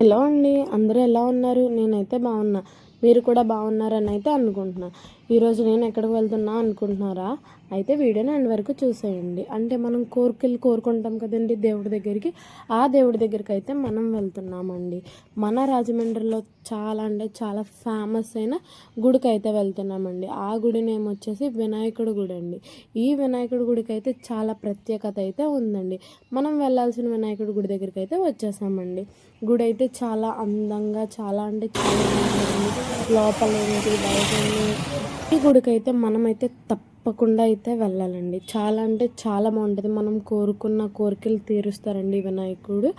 Hello అండి, అందరూ ఎలా ఉన్నారు? నేనైతే బాగున్నా. మీరు కూడా బాగున్నారని అయితే అనుకుంటున్నా. ఈరోజు నేను ఎక్కడికి వెళ్తున్నా అనుకుంటున్నారా? అయితే వీడియోని ఎండ్ వరకు చూసేయండి. అంటే మనం కోరికలు కోరుకుంటాం కదండి దేవుడి దగ్గరికి. ఆ దేవుడి దగ్గరికి అయితే మనం వెళ్తున్నామండి. మన రాజమండ్రిలో చాలా అంటే చాలా ఫేమస్ అయిన గుడికి అయితే వెళ్తున్నామండి. ఆ గుడి నేమ్ వచ్చేసి వినాయకుడి గుడి అండి. ఈ వినాయకుడి గుడికి అయితే చాలా ప్రత్యేకత అయితే ఉందండి. మనం వెళ్ళాల్సిన వినాయకుడి గుడి దగ్గరికి అయితే వచ్చేసామండి. గుడి అయితే చాలా అందంగా చాలా అంటే చాలా బాగుంటుంది. లోపల ఏంటి బయట ఈ గుడికైతే మనమైతే తప్పకుండా అయితే వెళ్ళాలండి. చాలా అంటే చాలా బాగుంటుంది. మనం కోరుకున్న కోరికలు తీరుస్తారండి వినాయకుడు.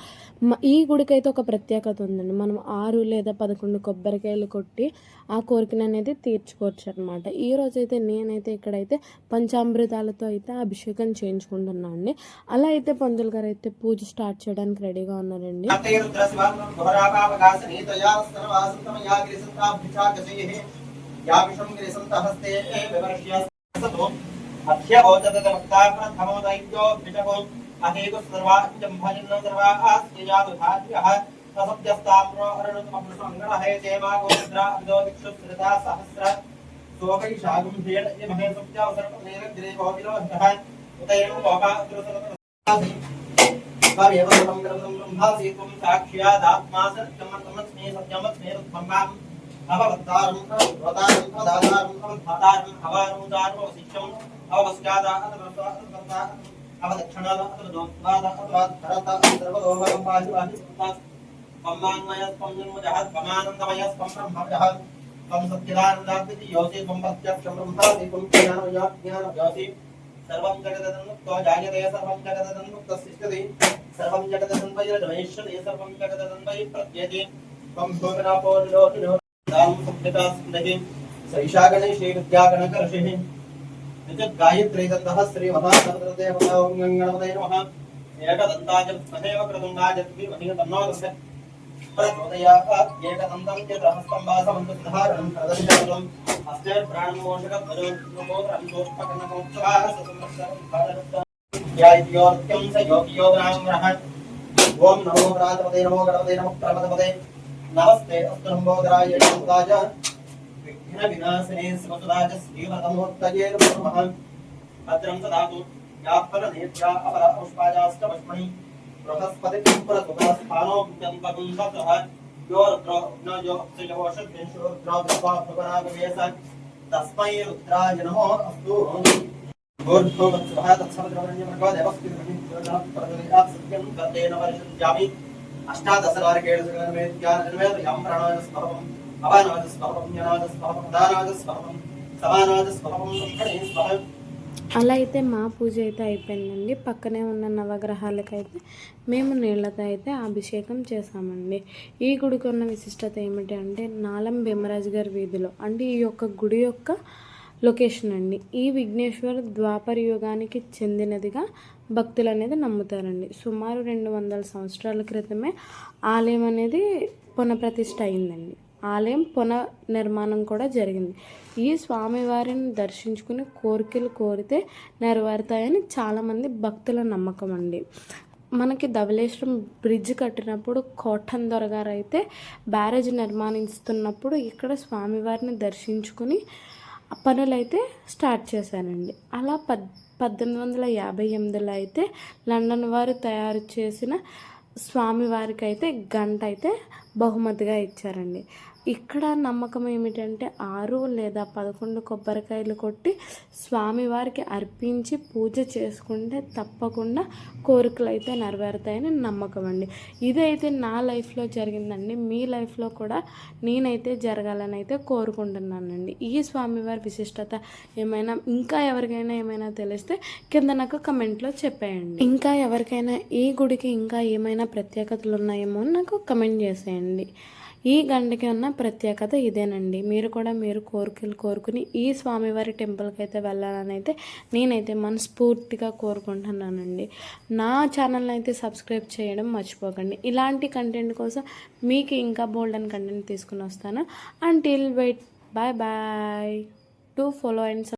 ఈ గుడికైతే ఒక ప్రత్యేకత ఉందండి. మనం 6 లేదా 11 కొబ్బరికాయలు కొట్టి ఆ కోరికను అనేది తీర్చుకోవచ్చు అనమాట. ఈరోజైతే నేనైతే ఇక్కడైతే పంచామృతాలతో అయితే అభిషేకం చేయించుకుంటున్నాను అండి. అలా అయితే పంతులు గారు అయితే పూజ స్టార్ట్ చేయడానికి రెడీగా ఉన్నారండి. याविषंगिरिसंतहस्ते विवर्ष्यसतो अध्यवोचतवक्ताप्रथमो दैत्यो विषको अहेतु सर्वाञ्जम्भजन्नो सर्वास्ययादुधार्यः तसद्यस्ताम्रो अरुणतमप्रसङ्गणहे देवागोद्रा अब्दोदिक्षुसृता सहस्र सोकैषागुं भेड यमहे सुप्त्यावसर्पनेरग्रेवो विरोधः उतैनो लोकाद्रुसरतः कार्यव समग्रं ब्रह्मासि त्वं साक्ष्यादात्मा सत्यमस्मि सत्यमस्मि रुद्भम्बाम् अवतारं अवतारं अवतारं अवतारं हवारं दारं वसिष्ठं अवस्यादा अवदक्षिणाद अवदोत्पाद अवधरत सर्वलोभं पाहिवाहि पम्मान्मयस्पं जन्मजहत् पमानन्दमयस्पं ब्रह्मजहत् पं सत्यदानन्दादिति योसि पं प्रत्यक्षं ब्रह्मादि पं ज्ञानयोसि सर्वं जगदन्मुक्तो जायते सर्वं जगदन्मुक्तस्तिष्ठति सर्वं जगदन्वैर्जमेष्यते सर्वं जगदन्वै प्रत्येति पं भोगनापोनिलो सैषागणेशे विद्यागणकर्षिः गायत्री दन्तः श्रीमहासरस्वते ओं गणपतये नमः एकदन्ताय तदेव कृतुण्डाय विमहि तन्नो दन्ते प्रचोदयात् एकदन्तं चतुर्हस्तं वासवन्तधारणं प्रदर्शयन्तम् अस्य प्राणमोषकध्वजोत्तमोत्रं दोष्पकर्णकोत्सवाः ससंवत्सरं भारतं यायोर्त्यं स योगियो ब्राह्मणः ओं नमो प्रातपते नमो गणपते नमो प्रमदपते नमस्ते अस्तु नमोदराय नमोदाय विघ्न विनाशिने शिवसुदाय श्रीमतमोत्तये नमः भद्रं ददातु याफलनेत्या अपरा पुष्पायास्तवष्मणि बृहस्पतिं प्रसुतस्थानो विद्यन्तगुंसतः यो रुद्रो न यो अक्षयवोषद्विंशो रुद्रो विश्वाभुवनागमेश तस्मै रुद्राय नमो अस्तु ऊर्ध्वो वत्सवः तत्समद्रवण्यमर्गो देवस्कृतिर्महिं प्रचोदयात् सत्यं तदेन वर्षयामि अष्टादशवार्गेण प्राणायस्पहम् अपानायस्पहम् ज्ञानायस्पहम् दानायस्पहम् समानायस्पहम् ब्रह्मणेस्पहम्. అలా అయితే మా పూజ అయితే అయిపోయిందండి. పక్కనే ఉన్న నవగ్రహాలకైతే మేము నీళ్ళతో అయితే అభిషేకం చేసామండి. ఈ గుడికి ఉన్న విశిష్టత ఏమిటి అంటే నాలం భీమరాజు గారి వీధిలో అంటే ఈ యొక్క గుడి యొక్క లొకేషన్ అండి. ఈ విఘ్నేశ్వర ద్వాపర యుగానికి చెందినదిగా భక్తులు అనేది నమ్ముతారండి. సుమారు 200 సంవత్సరాల క్రితమే ఆలయం అనేది పునఃప్రతిష్ఠ అయిందండి. ఆలయం పునర్నిర్మాణం కూడా జరిగింది. ఈ స్వామివారిని దర్శించుకుని కోరికలు కోరితే నెరవేరుతాయని చాలామంది భక్తుల నమ్మకం అండి. మనకి ధవళేశ్వరం బ్రిడ్జ్ కట్టినప్పుడు కోటన్ దొరగారు అయితే బ్యారేజ్ నిర్మాణిస్తున్నప్పుడు ఇక్కడ స్వామివారిని దర్శించుకుని పనులైతే స్టార్ట్ చేశానండి. అలా 1858లో అయితే లండన్ వారు తయారు చేసిన స్వామివారికి అయితే గంట అయితే బహుమతిగా ఇచ్చారండి. ఇక్కడ నమ్మకం ఏమిటంటే 6 లేదా 11 కొబ్బరికాయలు కొట్టి స్వామివారికి అర్పించి పూజ చేసుకుంటే తప్పకుండా కోరికలు అయితే నెరవేరుతాయని నమ్మకం అండి. ఇదైతే నా లైఫ్లో జరిగిందండి. మీ లైఫ్లో కూడా నేనైతే జరగాలని అయితే కోరుకుంటున్నానండి. ఈ స్వామివారి విశిష్టత ఏమైనా ఇంకా ఎవరికైనా ఏమైనా తెలిస్తే కింద నాకు కమెంట్లో చెప్పేయండి. ఇంకా ఎవరికైనా ఈ గుడికి ఇంకా ఏమైనా ప్రత్యేకతలు ఉన్నాయేమో నాకు కమెంట్ చేసేయండి. ఈ గంటకి ఉన్న ప్రత్యేకత ఇదేనండి. మీరు కూడా మీరు కోరికలు కోరుకుని ఈ స్వామివారి టెంపుల్కి అయితే వెళ్ళాలని అయితే నేనైతే మనస్ఫూర్తిగా కోరుకుంటున్నానండి. నా ఛానల్ని అయితే సబ్స్క్రైబ్ చేయడం మర్చిపోకండి. ఇలాంటి కంటెంట్ కోసం మీకు ఇంకా బోల్డ్ అండ్ కంటెంట్ తీసుకుని వస్తాను. Until wait, bye bye. To follow and